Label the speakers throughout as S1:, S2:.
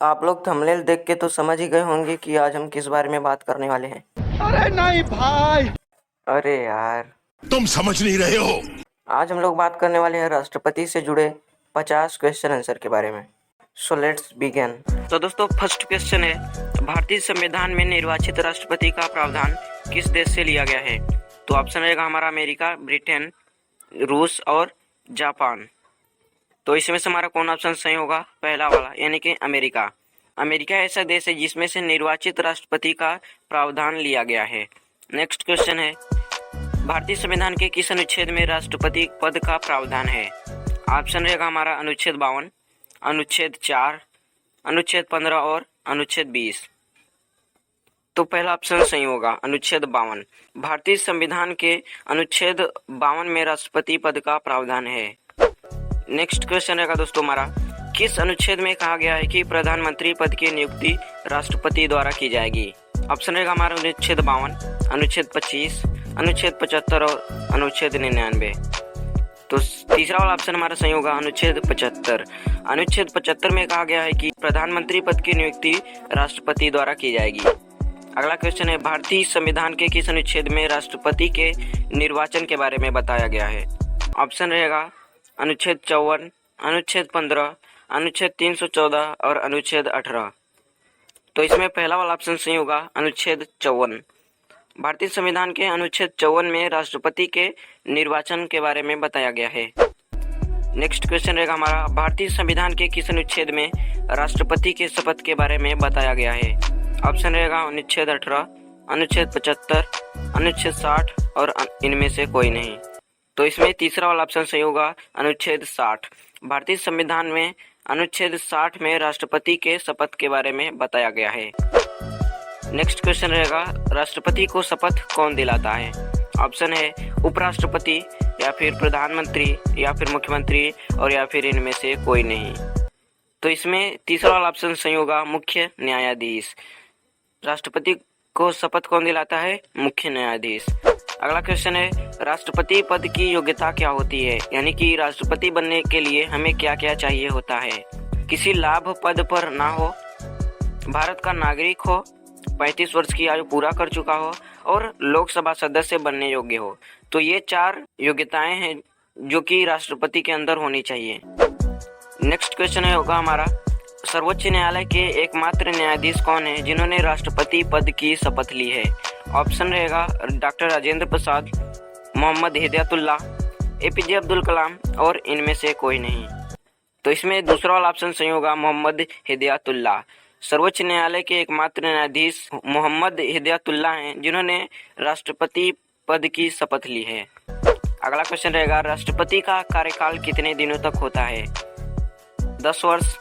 S1: आप लोग थंबनेल देख के तो समझ ही गए होंगे कि आज हम किस बारे में बात करने वाले हैं।
S2: अरे नहीं भाई।
S1: अरे यार,
S3: तुम समझ नहीं रहे हो।
S1: आज हम लोग बात करने वाले हैं राष्ट्रपति से जुड़े 50 क्वेश्चन आंसर के बारे में। So let's begin. तो दोस्तों, फर्स्ट क्वेश्चन है, भारतीय संविधान में निर्वाचित राष्ट्रपति का प्रावधान किस देश से लिया गया है? तो ऑप्शन रहेगा हमारा अमेरिका, ब्रिटेन, रूस और जापान। तो इसमें से हमारा कौन ऑप्शन सही होगा? पहला वाला, यानी कि अमेरिका। अमेरिका ऐसा देश है जिसमें से निर्वाचित राष्ट्रपति का प्रावधान लिया गया है। नेक्स्ट क्वेश्चन है, भारतीय संविधान के किस अनुच्छेद में राष्ट्रपति पद का प्रावधान है? ऑप्शन रहेगा हमारा अनुच्छेद 52, अनुच्छेद 4, अनुच्छेद 15 और अनुच्छेद 20। तो पहला ऑप्शन सही होगा, अनुच्छेद 52। भारतीय संविधान के अनुच्छेद 52 में राष्ट्रपति पद का प्रावधान है। नेक्स्ट क्वेश्चन रहेगा दोस्तों हमारा, किस अनुच्छेद में कहा गया है कि प्रधानमंत्री पद की नियुक्ति राष्ट्रपति द्वारा की जाएगी? ऑप्शन रहेगा हमारा अनुच्छेद 52, अनुच्छेद 25, अनुच्छेद 75 और अनुच्छेद 99। तो तीसरा वाला ऑप्शन हमारा सही होगा, अनुच्छेद 75। अनुच्छेद 75 में कहा गया है कि प्रधानमंत्री पद की नियुक्ति राष्ट्रपति द्वारा की जाएगी। अगला क्वेश्चन है, भारतीय संविधान के किस अनुच्छेद में राष्ट्रपति के निर्वाचन के बारे में बताया गया है? ऑप्शन रहेगा अनुच्छेद 54, अनुच्छेद 15, अनुच्छेद 314 और अनुच्छेद 18। तो इसमें पहला वाला ऑप्शन सही होगा, अनुच्छेद 54। भारतीय संविधान के अनुच्छेद 54 में राष्ट्रपति के निर्वाचन के बारे में बताया गया है। नेक्स्ट क्वेश्चन रहेगा हमारा, भारतीय संविधान के किस अनुच्छेद में राष्ट्रपति के शपथ के बारे में बताया गया है? ऑप्शन रहेगा अनुच्छेद 18, अनुच्छेद 75, अनुच्छेद 60 और इनमें से कोई नहीं। तो इसमें तीसरा वाला ऑप्शन सही होगा, अनुच्छेद 60। भारतीय संविधान में अनुच्छेद 60 में राष्ट्रपति के शपथ के बारे में बताया गया है। नेक्स्ट क्वेश्चन रहेगा, राष्ट्रपति को शपथ कौन दिलाता है? ऑप्शन है उपराष्ट्रपति या फिर प्रधानमंत्री या फिर मुख्यमंत्री और या फिर इनमें से कोई नहीं। तो इसमें तीसरा वाला ऑप्शन सही होगा, मुख्य न्यायाधीश। राष्ट्रपति को शपथ कौन दिलाता है? मुख्य न्यायाधीश। अगला क्वेश्चन है, राष्ट्रपति पद की योग्यता क्या होती है? यानी कि राष्ट्रपति बनने के लिए हमें क्या क्या चाहिए होता है? किसी लाभ पद पर ना हो, भारत का नागरिक हो, 35 वर्ष की आयु पूरा कर चुका हो और लोकसभा सदस्य बनने योग्य हो। तो ये 4 योग्यताएं हैं जो कि राष्ट्रपति के अंदर होनी चाहिए। नेक्स्ट क्वेश्चन है होगा हमारा, सर्वोच्च न्यायालय के एकमात्र न्यायाधीश कौन है जिन्होंने राष्ट्रपति पद की शपथ ली है? ऑप्शन रहेगा डॉक्टर राजेंद्र प्रसाद, मोहम्मद हिदायतुल्लाह, एपीजे अब्दुल कलाम और इनमें से कोई नहीं। तो इसमें दूसरा वाला ऑप्शन सही होगा, मोहम्मद हिदायतुल्लाह। सर्वोच्च न्यायालय के एकमात्र न्यायाधीश मोहम्मद हिदायतुल्लाह हैं जिन्होंने राष्ट्रपति पद की शपथ ली है। अगला क्वेश्चन रहेगा, राष्ट्रपति का कार्यकाल कितने दिनों तक होता है? 10 वर्ष,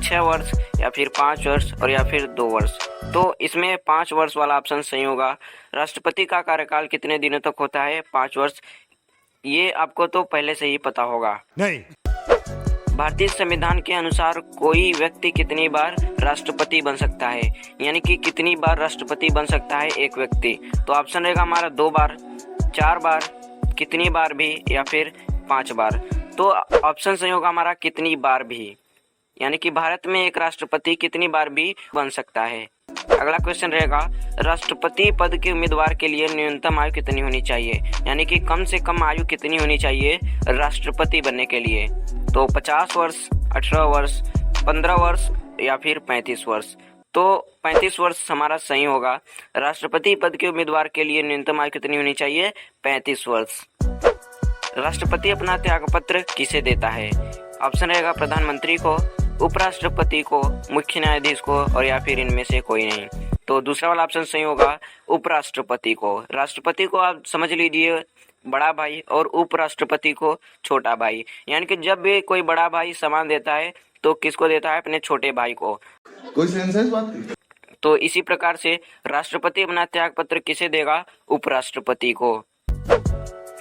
S1: 6 वर्ष या फिर 5 वर्ष और या फिर 2 वर्ष। तो इसमें 5 वर्ष वाला ऑप्शन सही होगा। राष्ट्रपति का कार्यकाल कितने दिनों तक होता है? 5 वर्ष। ये आपको तो पहले से ही पता होगा।
S3: नहीं।
S1: भारतीय संविधान के अनुसार कोई व्यक्ति कितनी बार राष्ट्रपति बन सकता है? यानी कि कितनी बार राष्ट्रपति बन सकता है एक व्यक्ति? तो ऑप्शन रहेगा हमारा 2 बार, 4 बार, कितनी बार भी या फिर 5 बार। तो ऑप्शन सही होगा हमारा कितनी बार भी, यानी कि भारत में एक राष्ट्रपति कितनी बार भी बन सकता है। अगला क्वेश्चन रहेगा, राष्ट्रपति पद के उम्मीदवार के लिए न्यूनतम आयु कितनी होनी चाहिए? यानी कि कम से कम आयु कितनी होनी चाहिए राष्ट्रपति बनने के लिए? तो 50 वर्ष, 18 वर्ष, 15 वर्ष या फिर 35 वर्ष। तो 35 वर्ष हमारा सही होगा। राष्ट्रपति पद के उम्मीदवार के लिए न्यूनतम आयु कितनी होनी चाहिए? 35 वर्ष। राष्ट्रपति अपना त्यागपत्र किसे देता है? ऑप्शन रहेगा प्रधानमंत्री को, उपराष्ट्रपति को, मुख्य न्यायाधीश को और या फिर इनमें से कोई नहीं। तो दूसरा वाला ऑप्शन सही होगा, उपराष्ट्रपति को। राष्ट्रपति को आप समझ लीजिए बड़ा भाई और उपराष्ट्रपति को छोटा भाई। यानी कि जब भी कोई बड़ा भाई सामान देता है तो किसको देता है? अपने छोटे भाई को।
S2: कोई सेंस है इस बात की?
S1: तो इसी प्रकार से राष्ट्रपति अपना त्यागपत्र किसे देगा? उपराष्ट्रपति को।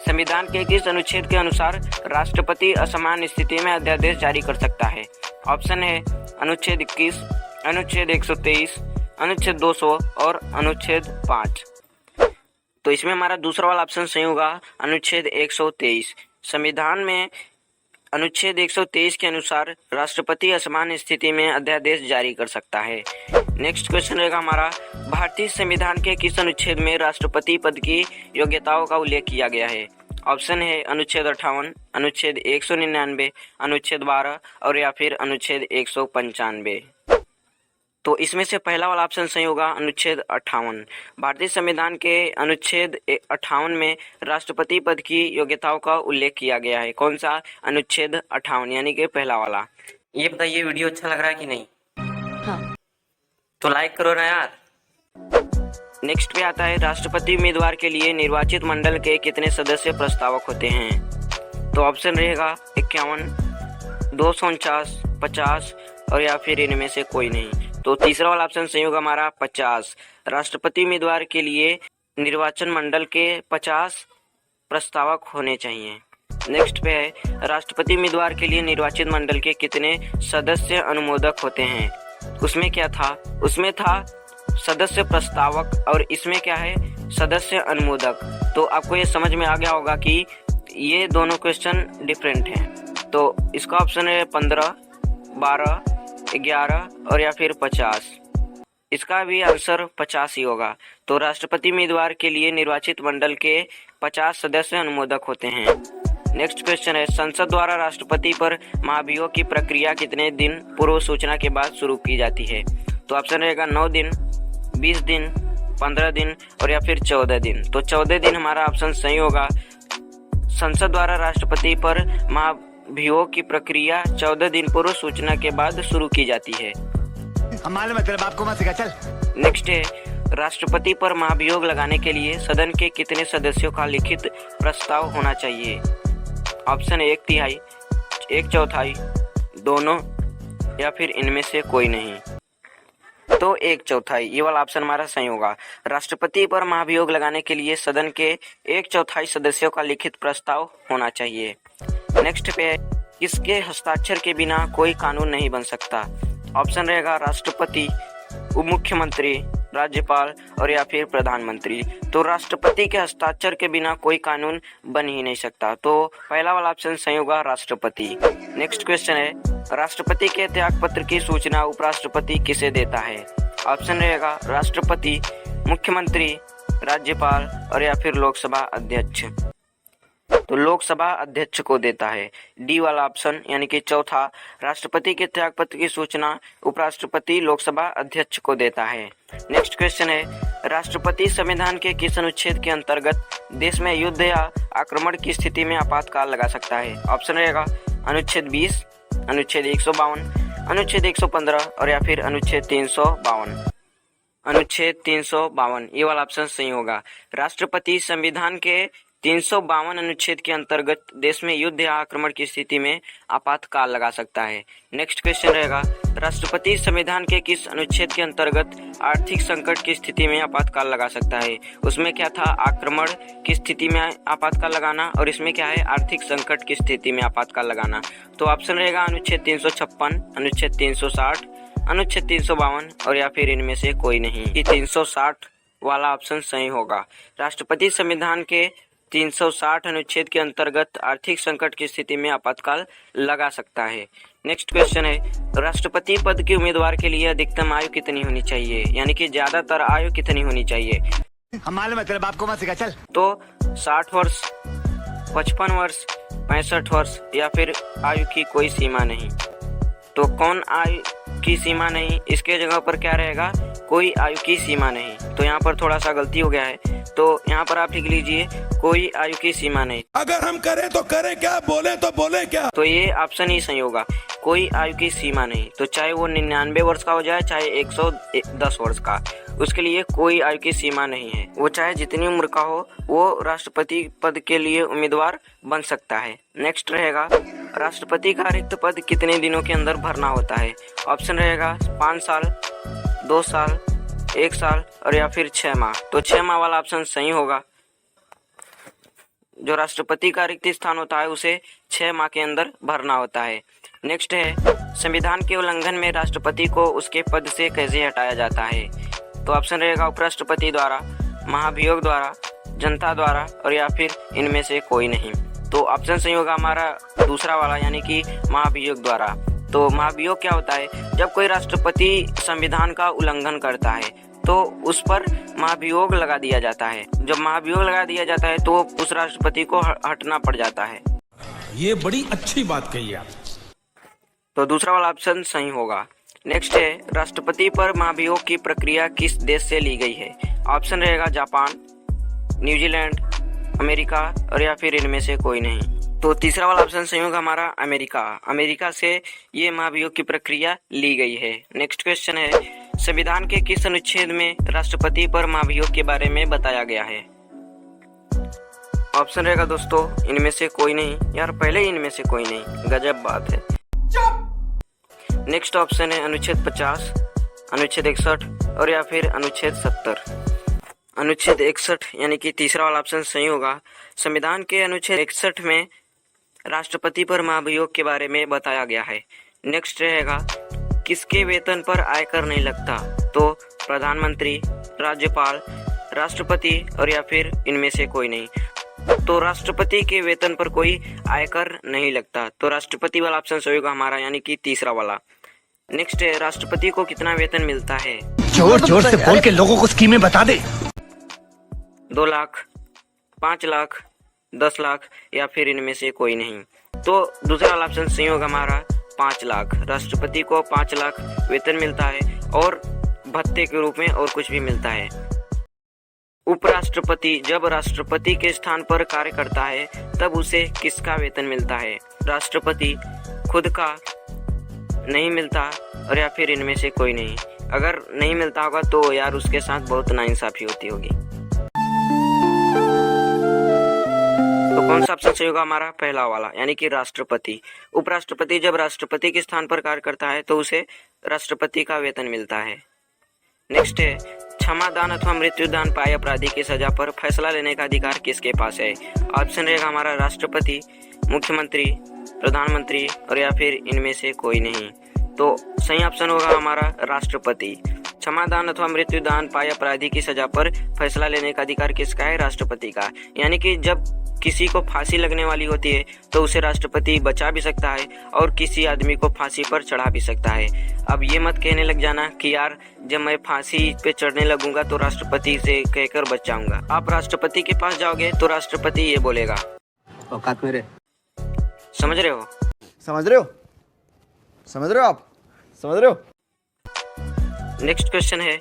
S1: संविधान के किस अनुच्छेद के अनुसार राष्ट्रपति असामान्य स्थिति में अध्यादेश जारी कर सकता है? ऑप्शन है अनुच्छेद 21, अनुच्छेद 123, अनुच्छेद 200 और अनुच्छेद 5। तो इसमें हमारा दूसरा वाला ऑप्शन सही होगा, अनुच्छेद 123। संविधान में अनुच्छेद 123 के अनुसार राष्ट्रपति असमान स्थिति में अध्यादेश जारी कर सकता है। नेक्स्ट क्वेश्चन रहेगा हमारा, भारतीय संविधान के किस अनुच्छेद में राष्ट्रपति पद की योग्यताओं का उल्लेख किया गया है? ऑप्शन है अनुच्छेद 58, अनुच्छेद 199, अनुच्छेद 12 और या फिर अनुच्छेद 195। तो इसमें से पहला वाला ऑप्शन सही होगा, अनुच्छेद 58। भारतीय संविधान के अनुच्छेद 58 में राष्ट्रपति पद की योग्यताओं का उल्लेख किया गया है। कौन सा? अनुच्छेद 58 यानी कि पहला वाला। ये बताइए वीडियो अच्छा लग रहा है कि नहीं? हाँ। तो लाइक करो ना यार। नेक्स्ट पे आता है, राष्ट्रपति उम्मीदवार के लिए निर्वाचित मंडल के कितने सदस्य प्रस्तावक होते हैं? तो ऑप्शन रहेगा 51, 249, 50 और या फिर इनमें से कोई नहीं। तो तीसरा वाला ऑप्शन सही होगा हमारा 50। राष्ट्रपति उम्मीदवार के लिए निर्वाचन मंडल के 50 प्रस्तावक होने चाहिए। नेक्स्ट पे है, राष्ट्रपति उम्मीदवार के लिए निर्वाचित मंडल के कितने सदस्य अनुमोदक होते हैं? उसमें क्या था? उसमें था सदस्य प्रस्तावक और इसमें क्या है? सदस्य अनुमोदक। तो आपको ये समझ में आ गया होगा कि ये दोनों क्वेश्चन डिफरेंट हैं। तो इसका ऑप्शन है 15, 12, 11 और या फिर 50। इसका भी आंसर 50 ही होगा। तो राष्ट्रपति उम्मीदवार के लिए निर्वाचित मंडल के 50 सदस्य अनुमोदक होते हैं। नेक्स्ट क्वेश्चन है, संसद द्वारा राष्ट्रपति पर महाभियोग की प्रक्रिया कितने दिन पूर्व सूचना के बाद शुरू की जाती है? तो ऑप्शन रहेगा 9 दिन, 20 दिन, 15 दिन और या फिर 14 दिन। तो 14 दिन हमारा ऑप्शन सही होगा। संसद द्वारा राष्ट्रपति पर महाभियोग की प्रक्रिया 14 दिन पूर्व सूचना के बाद शुरू की जाती है।
S4: मतलब आपको मत सिखा, चल।
S1: नेक्स्ट है, राष्ट्रपति पर महाभियोग लगाने के लिए सदन के कितने सदस्यों का लिखित प्रस्ताव होना चाहिए? ऑप्शन 1/3, 1/4, दोनों या फिर इनमें से कोई नहीं। तो 1/4 ये वाला ऑप्शन हमारा सही होगा। राष्ट्रपति पर महाभियोग लगाने के लिए सदन के 1/4 सदस्यों का लिखित प्रस्ताव होना चाहिए। नेक्स्ट पे, किसके हस्ताक्षर के बिना कोई कानून नहीं बन सकता? ऑप्शन रहेगा राष्ट्रपति, उप मुख्यमंत्री, राज्यपाल और या फिर प्रधानमंत्री। तो राष्ट्रपति के हस्ताक्षर के बिना कोई कानून बन ही नहीं सकता। तो पहला वाला ऑप्शन सही होगा, राष्ट्रपति। नेक्स्ट क्वेश्चन है, राष्ट्रपति के त्यागपत्र की सूचना उपराष्ट्रपति किसे देता है? ऑप्शन रहेगा राष्ट्रपति, मुख्यमंत्री, राज्यपाल और या फिर लोकसभा अध्यक्ष। तो लोकसभा अध्यक्ष को देता है। डी वाला ऑप्शन यानी कि चौथा, राष्ट्रपति के त्यागपत्र की सूचना उपराष्ट्रपति लोकसभा अध्यक्ष को देता है। नेक्स्ट क्वेश्चन है, राष्ट्रपति संविधान के किस अनुच्छेद के अंतर्गत देश में युद्ध या आक्रमण की स्थिति में आपातकाल लगा सकता है? ऑप्शन रहेगा अनुच्छेद 20, अनुच्छेद 152, अनुच्छेद 115 और या फिर अनुच्छेद 352। अनुच्छेद 352 ये वाला ऑप्शन सही होगा। राष्ट्रपति संविधान के 352 अनुच्छेद के अंतर्गत देश में युद्ध या आक्रमण की स्थिति में आपातकाल लगा सकता है। नेक्स्ट क्वेश्चन रहेगा, राष्ट्रपति संविधान के किस अनुच्छेद के अंतर्गत आर्थिक संकट की स्थिति में आपातकाल लगा सकता है? उसमें क्या था? आक्रमण की स्थिति में आपातकाल लगाना और इसमें क्या है? आर्थिक संकट की स्थिति में आपातकाल लगाना। तो ऑप्शन रहेगा अनुच्छेद 356, अनुच्छेद 360, अनुच्छेद 352 और या फिर इनमें से कोई नहीं। ये 360 वाला ऑप्शन सही होगा। राष्ट्रपति संविधान के 360 अनुच्छेद के अंतर्गत आर्थिक संकट की स्थिति में आपातकाल लगा सकता है। नेक्स्ट क्वेश्चन है, राष्ट्रपति पद के उम्मीदवार के लिए अधिकतम आयु कितनी होनी चाहिए? यानी कि ज्यादातर आयु कितनी होनी चाहिए?
S4: मतलब आपको मत सिखा, चल।
S1: तो 60 वर्ष, 55 वर्ष, 65 वर्ष या फिर आयु की कोई सीमा नहीं। तो कौन आयु की सीमा नहीं? इसके जगह पर क्या रहेगा? कोई आयु की सीमा नहीं। तो यहाँ पर थोड़ा सा गलती हो गया है। तो यहाँ पर आप लिख लीजिए कोई आयु की सीमा नहीं।
S3: अगर हम करें तो करें क्या, बोले तो बोले क्या।
S1: तो ये ऑप्शन ही सही होगा, कोई आयु की सीमा नहीं। तो चाहे वो 99 वर्ष का हो जाए, चाहे 110 वर्ष का, उसके लिए कोई आयु की सीमा नहीं है। वो चाहे जितनी उम्र का हो, वो राष्ट्रपति पद के लिए उम्मीदवार बन सकता है। नेक्स्ट रहेगा, राष्ट्रपति का रिक्त पद कितने दिनों के अंदर भरना होता है? ऑप्शन रहेगा 5 साल, 2 साल, 1 साल और या फिर 6 माह। तो 6 माह वाला ऑप्शन सही होगा। जो राष्ट्रपति का रिक्त स्थान होता है उसे 6 माह के अंदर भरना होता है। नेक्स्ट है, संविधान के उल्लंघन में राष्ट्रपति को उसके पद से कैसे हटाया जाता है? तो ऑप्शन रहेगा उपराष्ट्रपति द्वारा, महाभियोग द्वारा, जनता द्वारा और या फिर इनमें से कोई नहीं। तो ऑप्शन सही होगा हमारा दूसरा वाला, यानी कि महाभियोग द्वारा। तो महाभियोग क्या होता है? जब कोई राष्ट्रपति संविधान का उल्लंघन करता है तो उस पर महाभियोग लगा दिया जाता है। जब महाभियोग लगा दिया जाता है तो उस राष्ट्रपति को हटना पड़ जाता है।
S3: ये बड़ी अच्छी बात कही आप।
S1: तो दूसरा वाला ऑप्शन सही होगा। नेक्स्ट है, राष्ट्रपति पर महाभियोग की प्रक्रिया किस देश से ली गई है? ऑप्शन रहेगा जापान, न्यूजीलैंड, अमेरिका और या फिर इनमें से कोई नहीं। तो तीसरा वाला ऑप्शन सही होगा हमारा अमेरिका। अमेरिका से ये महाभियोग की प्रक्रिया ली गई है। नेक्स्ट क्वेश्चन है, संविधान के किस अनुच्छेद में राष्ट्रपति पर महाभियोग के बारे में बताया गया है? ऑप्शन रहेगा दोस्तों इनमें से कोई नहीं। यार पहले ही इनमें से कोई नहीं, गजब बात है। नेक्स्ट ऑप्शन है अनुच्छेद 50, अनुच्छेद 61 और या फिर अनुच्छेद 70। अनुच्छेद 61 यानी कि तीसरा वाला ऑप्शन सही होगा। संविधान के अनुच्छेद 61 में राष्ट्रपति पर महाभियोग के बारे में बताया गया है। नेक्स्ट रहेगा, किसके वेतन पर आयकर नहीं लगता? तो प्रधानमंत्री, राज्यपाल, राष्ट्रपति और या फिर इनमें से कोई नहीं। तो राष्ट्रपति के वेतन पर कोई आयकर नहीं लगता, तो राष्ट्रपति वाला ऑप्शन सही होगा हमारा, यानी कि तीसरा वाला। नेक्स्ट है, राष्ट्रपति को कितना वेतन मिलता है?
S4: जोर जोर से बोल के लोगों को स्कीमें बता दे।
S1: 2 लाख, 5 लाख, 10 लाख या फिर इनमें से कोई नहीं। तो दूसरा वाला ऑप्शन सही होगा हमारा 5 लाख। राष्ट्रपति को 5 लाख वेतन मिलता है और भत्ते के रूप में और कुछ भी मिलता है। उपराष्ट्रपति जब राष्ट्रपति के स्थान पर कार्य करता है तब उसे किसका वेतन मिलता है? राष्ट्रपति खुद का, नहीं मिलता और या फिर इनमें से कोई नहीं। अगर नहीं मिलता होगा तो यार उसके साथ बहुत नाइंसाफी होती होगी। तो कौन सा ऑप्शन सही होगा हमारा? पहला वाला, यानी कि राष्ट्रपति। उपराष्ट्रपति जब राष्ट्रपति के स्थान पर कार्य करता है तो उसे राष्ट्रपति का वेतन मिलता है। नेक्स्ट है, क्षमादान अथवा मृत्युदान पाए अपराधी की सजा पर फैसला लेने का अधिकार किसके पास है? ऑप्शन रहेगा हमारा राष्ट्रपति, मुख्यमंत्री, प्रधानमंत्री और या फिर इनमें से कोई नहीं। तो सही ऑप्शन होगा हमारा राष्ट्रपति। क्षमादान अथवा मृत्युदान पाए अपराधी की सजा पर फैसला लेने का अधिकार किसका है? राष्ट्रपति का। यानी कि जब किसी को फांसी लगने वाली होती है तो उसे राष्ट्रपति बचा भी सकता है और किसी आदमी को फांसी पर चढ़ा भी सकता है। अब ये मत कहने लग जाना कि यार जब मैं फांसी पे चढ़ने लगूंगा तो राष्ट्रपति से कहकर बच जाऊंगा। आप राष्ट्रपति के पास जाओगे तो राष्ट्रपति ये बोलेगा,
S4: औकात मेरे।
S1: समझ रहे हो?
S2: समझ रहे हो? समझ रहे हो आप? समझ रहे हो?
S1: नेक्स्ट क्वेश्चन है,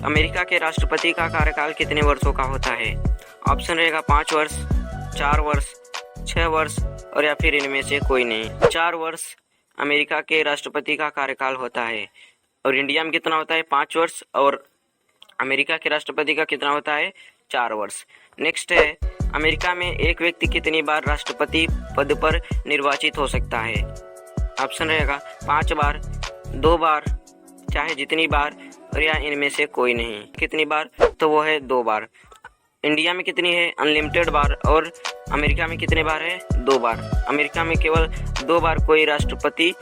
S1: अमेरिका के राष्ट्रपति का कार्यकाल कितने वर्षों का होता है? ऑप्शन रहेगा 5 वर्ष, 4 वर्ष, 6 वर्ष और या फिर इनमें से कोई नहीं। 4 वर्ष अमेरिका के राष्ट्रपति का कार्यकाल होता है। और इंडिया में कितना होता है? 5 वर्ष। और अमेरिका के राष्ट्रपति का कितना होता है? 4 वर्ष। नेक्स्ट है, अमेरिका में एक व्यक्ति कितनी बार राष्ट्रपति पद पर निर्वाचित हो सकता है? ऑप्शन रहेगा 5 बार, 2 बार, चाहे जितनी बार और या इनमें से कोई नहीं। कितनी बार? तो वो है 2 बार। इंडिया में कितनी है? अनलिमिटेड बार। और अमेरिका में कितने बार है? 2 बार। अमेरिका में केवल 2 बार कोई राष्ट्रपति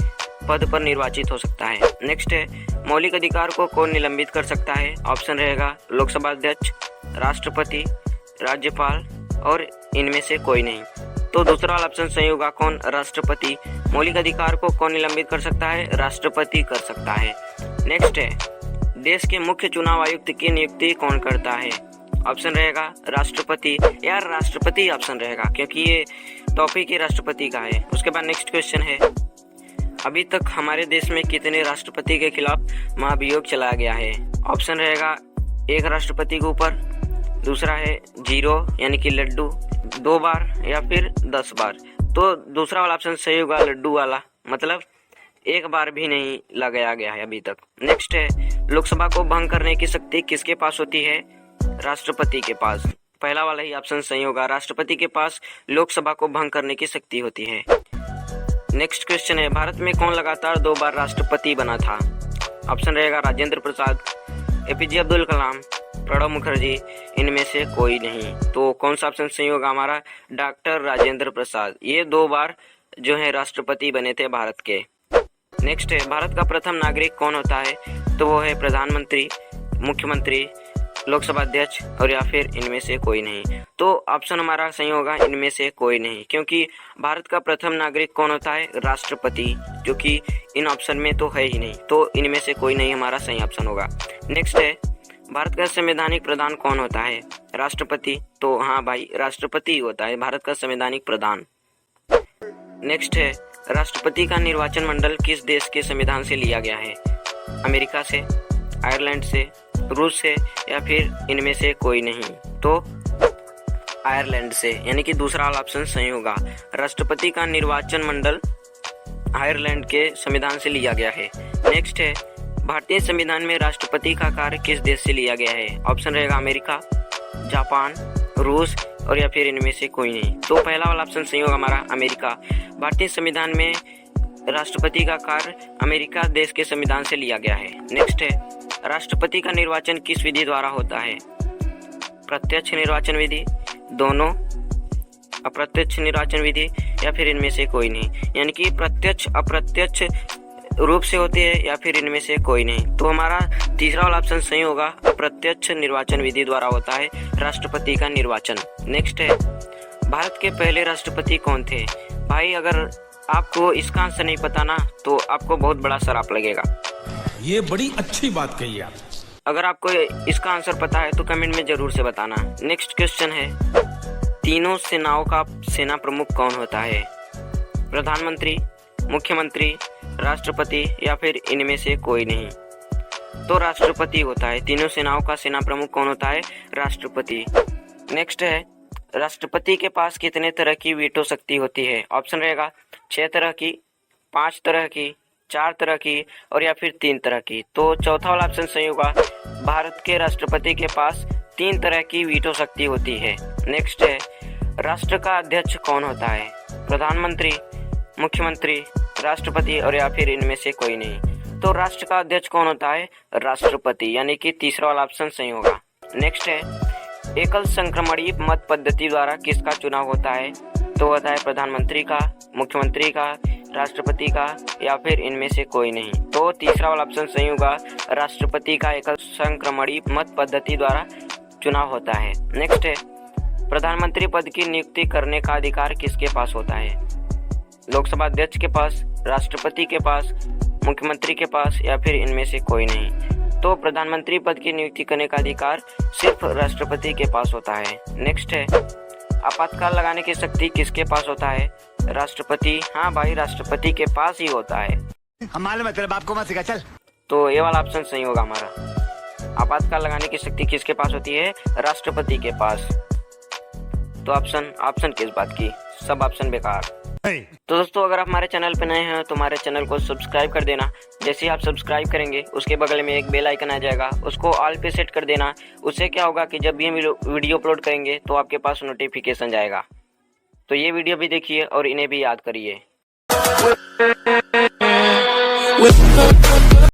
S1: पद पर निर्वाचित हो सकता है। नेक्स्ट है, मौलिक अधिकार को कौन निलंबित कर सकता है? ऑप्शन रहेगा लोकसभा अध्यक्ष, राष्ट्रपति, राज्यपाल और इनमें से कोई नहीं। तो दूसरा वाला ऑप्शन सही होगा, कौन? राष्ट्रपति। मौलिक अधिकार को कौन निलंबित कर सकता है? राष्ट्रपति कर सकता है। नेक्स्ट है, देश के मुख्य चुनाव आयुक्त की नियुक्ति कौन करता है? ऑप्शन रहेगा राष्ट्रपति। यार राष्ट्रपति ऑप्शन रहेगा क्योंकि ये टॉपिक ही राष्ट्रपति का है। उसके बाद नेक्स्ट क्वेश्चन है, अभी तक हमारे देश में कितने राष्ट्रपति के खिलाफ महाभियोग चलाया गया है? ऑप्शन रहेगा 1 राष्ट्रपति के ऊपर, दूसरा है 0 यानी कि लड्डू, 2 बार या फिर 10 बार। तो दूसरा वाला ऑप्शन सही होगा, लड्डू वाला, मतलब 1 बार भी नहीं लगाया गया है अभी तक। नेक्स्ट है, लोकसभा को भंग करने की शक्ति किसके पास होती है? राष्ट्रपति के पास। पहला वाला ही ऑप्शन सही होगा, राष्ट्रपति के पास लोकसभा को भंग करने की शक्ति होती है। नेक्स्ट क्वेश्चन है, भारत में कौन लगातार 2 बार राष्ट्रपति बना था? ऑप्शन रहेगा राजेंद्र प्रसाद, एपीजे अब्दुल कलाम, प्रणब मुखर्जी, इनमें से कोई नहीं। तो कौन सा ऑप्शन सही होगा हमारा? डॉक्टर राजेंद्र प्रसाद। ये 2 बार जो है राष्ट्रपति बने थे भारत के। नेक्स्ट है, भारत का प्रथम नागरिक कौन होता है? तो वो है प्रधानमंत्री, मुख्यमंत्री, लोकसभा अध्यक्ष और या फिर इनमें से कोई नहीं। तो ऑप्शन हमारा सही होगा इनमें से कोई नहीं, क्योंकि भारत का प्रथम नागरिक कौन होता है? राष्ट्रपति, जो कि इन ऑप्शन में तो है ही नहीं। तो इनमें से कोई नहीं हमारा सही ऑप्शन होगा। नेक्स्ट है, भारत का संवैधानिक प्रधान कौन होता है? राष्ट्रपति। तो हाँ भाई, राष्ट्रपति होता है भारत का संवैधानिक प्रधान। नेक्स्ट है, राष्ट्रपति का निर्वाचन मंडल किस देश के संविधान से लिया गया है? अमेरिका से, आयरलैंड से, रूस से या फिर इनमें से कोई नहीं। तो आयरलैंड से, यानी कि दूसरा वाला ऑप्शन सही होगा। राष्ट्रपति का निर्वाचन मंडल आयरलैंड के संविधान से लिया गया है। नेक्स्ट है, भारतीय संविधान में राष्ट्रपति का कार्य किस देश से लिया गया है? ऑप्शन रहेगा अमेरिका, जापान, रूस और या फिर इनमें से कोई नहीं। तो पहला वाला ऑप्शन सही होगा हमारा, अमेरिका। भारतीय संविधान में राष्ट्रपति का कार्य अमेरिका देश के संविधान से लिया गया है। नेक्स्ट है, राष्ट्रपति का निर्वाचन किस विधि द्वारा होता है? प्रत्यक्ष निर्वाचन विधि, दोनों, अप्रत्यक्ष निर्वाचन विधि या फिर इनमें से कोई नहीं, यानी कि प्रत्यक्ष अप्रत्यक्ष रूप से होती है या फिर इनमें से कोई नहीं। तो हमारा तीसरा वाला ऑप्शन सही होगा, अप्रत्यक्ष निर्वाचन विधि द्वारा होता है राष्ट्रपति का निर्वाचन। नेक्स्ट है, भारत के पहले राष्ट्रपति कौन थे? भाई अगर आपको इसका आंसर नहीं पता ना, तो आपको बहुत बड़ा श्राप लगेगा।
S3: ये बड़ी अच्छी बात कही आप।
S1: अगर आपको इसका आंसर पता है तो कमेंट में जरूर से बताना। नेक्स्ट क्वेश्चन है, तीनों सेनाओं का सेना प्रमुख कौन होता है? प्रधानमंत्री, मुख्यमंत्री, राष्ट्रपति या फिर इनमें से कोई नहीं। तो राष्ट्रपति होता है। तीनों सेनाओं का सेना प्रमुख कौन होता है? राष्ट्रपति। नेक्स्ट है, राष्ट्रपति के पास कितने तरह की वीटो शक्ति होती है? ऑप्शन रहेगा 6 तरह की, 5 तरह की, 4 तरह की और या फिर 3 तरह की। तो चौथा वाला ऑप्शन सही होगा, भारत के राष्ट्रपति के पास 3 तरह की वीटो शक्ति होती है। नेक्स्ट है, राष्ट्र का अध्यक्ष कौन होता है? प्रधानमंत्री, मुख्यमंत्री, राष्ट्रपति और या फिर इनमें से कोई नहीं। तो राष्ट्र का अध्यक्ष कौन होता है? राष्ट्रपति, यानी कि तीसरा वाला ऑप्शन सही होगा। नेक्स्ट है, एकल संक्रमणीय मत पद्धति द्वारा किसका चुनाव होता है? तो होता है प्रधानमंत्री का, मुख्यमंत्री का, राष्ट्रपति का या फिर इनमें से कोई नहीं। तो तीसरा वाला ऑप्शन सही होगा, राष्ट्रपति का एकल संक्रमणीय मत पद्धति द्वारा चुनाव होता है। नेक्स्ट है, प्रधानमंत्री पद की नियुक्ति करने का अधिकार किसके पास होता है? लोकसभा अध्यक्ष के पास, राष्ट्रपति के पास, मुख्यमंत्री के पास या फिर इनमें से कोई नहीं। तो प्रधानमंत्री पद की नियुक्ति करने का अधिकार सिर्फ राष्ट्रपति के पास होता है। नेक्स्ट है, आपातकाल लगाने की शक्ति किसके पास होता है? राष्ट्रपति। हाँ भाई, राष्ट्रपति के पास ही होता है।
S4: हमारे मतलब आपको मत सिखा, चल।
S1: तो ये वाला ऑप्शन सही होगा हमारा, आपातकाल लगाने की शक्ति किसके पास होती है? राष्ट्रपति के पास। तो ऑप्शन किस बात की, सब ऑप्शन बेकार। तो दोस्तों, अगर आप हमारे चैनल पे नए हैं तो हमारे चैनल को सब्सक्राइब कर देना। जैसे ही आप सब्सक्राइब करेंगे उसके बगल में एक बेल आइकन आ जाएगा, उसको ऑल पे सेट कर देना। उससे क्या होगा कि जब भी हम वीडियो अपलोड करेंगे तो आपके पास नोटिफिकेशन जाएगा। तो ये वीडियो भी देखिए और इन्हें भी याद करिए।